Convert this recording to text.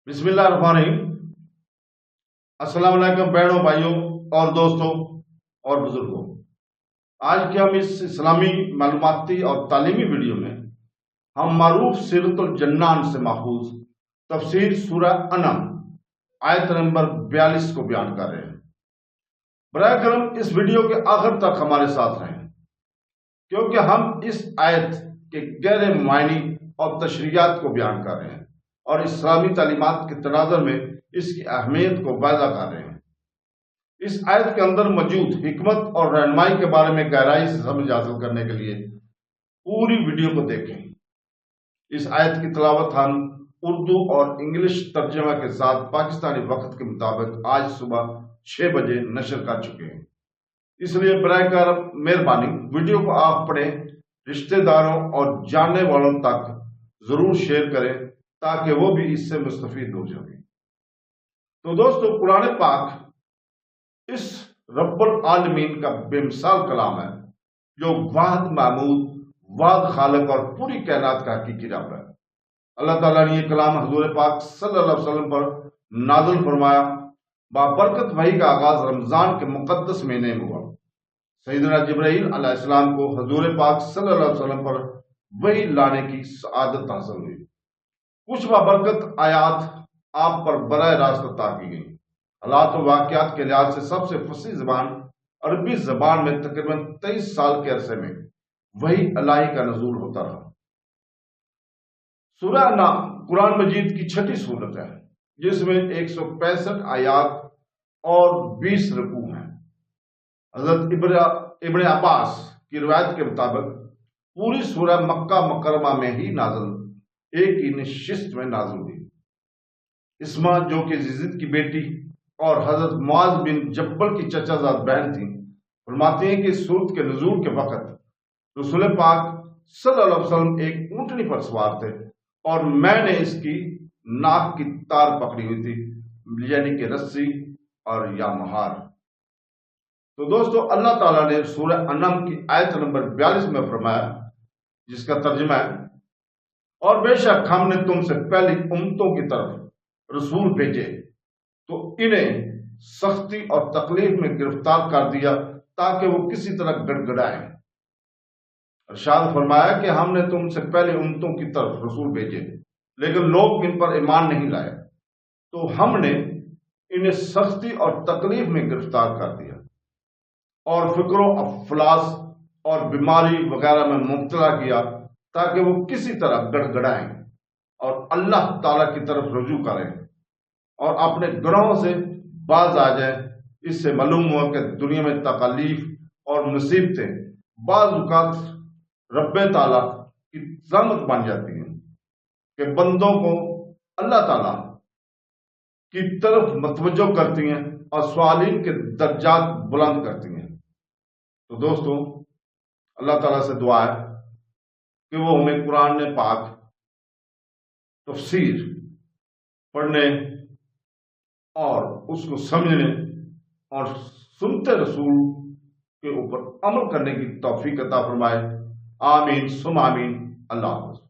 بسم اللہ الرحمن الرحیم۔ السلام علیکم بہنوں، بھائیوں اور دوستوں اور بزرگوں۔ آج کے ہم اس اسلامی معلوماتی اور تعلیمی ویڈیو میں ہم معروف سیرت الجنان سے ماخوذ تفسیر سورہ انعام آیت نمبر 42 کو بیان کر رہے ہیں۔ براہ کرم اس ویڈیو کے آخر تک ہمارے ساتھ رہیں، کیونکہ ہم اس آیت کے گہرے معنی اور تشریحات کو بیان کر رہے ہیں اور اسلامی تعلیمات کے تناظر میں اس کی اہمیت کو واضح کر رہے ہیں۔ اس آیت کے اندر موجود حکمت اور رہنمائی کے بارے میں گہرائی سے سمجھ حاصل کرنے کے لیے پوری ویڈیو کو دیکھیں۔ اس آیت کی تلاوت ہم اردو اور انگلش ترجمہ کے ساتھ پاکستانی وقت کے مطابق آج صبح 6 بجے نشر کر چکے ہیں۔ اس لیے براہ کرم مہربانی ویڈیو کو آپ اپنے رشتہ داروں اور جاننے والوں تک ضرور شیئر کریں تاکہ وہ بھی اس سے مستفید ہو جائیں۔ تو دوستو، قرآن پاک اس رب العالمین کا بے مثال کلام ہے جو واحد معبود، واحد خالق اور پوری کائنات کا حقیقی رب ہے۔ اللہ تعالیٰ نے یہ کلام حضور پاک صلی اللہ علیہ وسلم پر نازل فرمایا۔ بابرکت وحی کا آغاز رمضان کے مقدس مہینے میں ہوا۔ سیدنا جبرائیل علیہ السلام کو حضور پاک صلی اللہ علیہ وسلم پر وحی لانے کی سعادت حاصل ہوئی۔ کچھ بابرکت آیات آپ پر براہ راست عطا کی گئی۔ حالات و واقعات کے لحاظ سے سب سے فصیح زبان عربی زبان میں تقریباً 23 سال کے عرصے میں وحی الہی کا نزول ہوتا رہا۔ سورہ انعام قرآن مجید کی 6ٹھی سورت ہے، جس میں 165 آیات اور 20 رکوع ہیں۔ حضرت ابن عباس کی روایت کے مطابق پوری سورہ مکہ مکرمہ میں ہی نازل، ایک ہی نشست میں نازل ہوئی۔ اسما جو کہ یزید کی بیٹی اور حضرت معاذ بن جبل کی چچا زاد بہن تھیں، فرماتی ہیں کہ اس سورت کے نزول کے وقت رسول پاک صلی اللہ علیہ وسلم ایک اونٹنی پر سوار تھے اور میں نے اس کی ناک کی تار پکڑی ہوئی تھی، یعنی کہ رسی اور یا مہار۔ تو دوستو، اللہ تعالیٰ نے سورہ انعام کی آیت نمبر 42 میں فرمایا، جس کا ترجمہ ہے، اور بے شک ہم نے تم سے پہلی امتوں کی طرف رسول بھیجے تو انہیں سختی اور تکلیف میں گرفتار کر دیا تاکہ وہ کسی طرح گڑ گڑائیں۔ ارشاد فرمایا کہ ہم نے تم سے پہلی امتوں کی طرف رسول بھیجے لیکن لوگ ان پر ایمان نہیں لائے، تو ہم نے انہیں سختی اور تکلیف میں گرفتار کر دیا اور فکر و افلاس اور بیماری وغیرہ میں مبتلا کیا تاکہ وہ کسی طرح گڑ گڑائیں اور اللہ تعالیٰ کی طرف رجوع کریں اور اپنے گناہوں سے باز آ جائیں۔ اس سے معلوم ہوا کہ دنیا میں تکالیف اور مصیبتیں بعض اوقات رب تعالیٰ کی رحمت بن جاتی ہیں کہ بندوں کو اللہ تعالیٰ کی طرف متوجہ کرتی ہیں اور سوالین کے درجات بلند کرتی ہیں۔ تو دوستو، اللہ تعالیٰ سے دعا ہے کہ وہ ہمیں قرآن پاک تفسیر پڑھنے اور اس کو سمجھنے اور سنتے رسول کے اوپر عمل کرنے کی توفیق عطا فرمائے۔ آمین ثم آمین۔ اللہ حافظ۔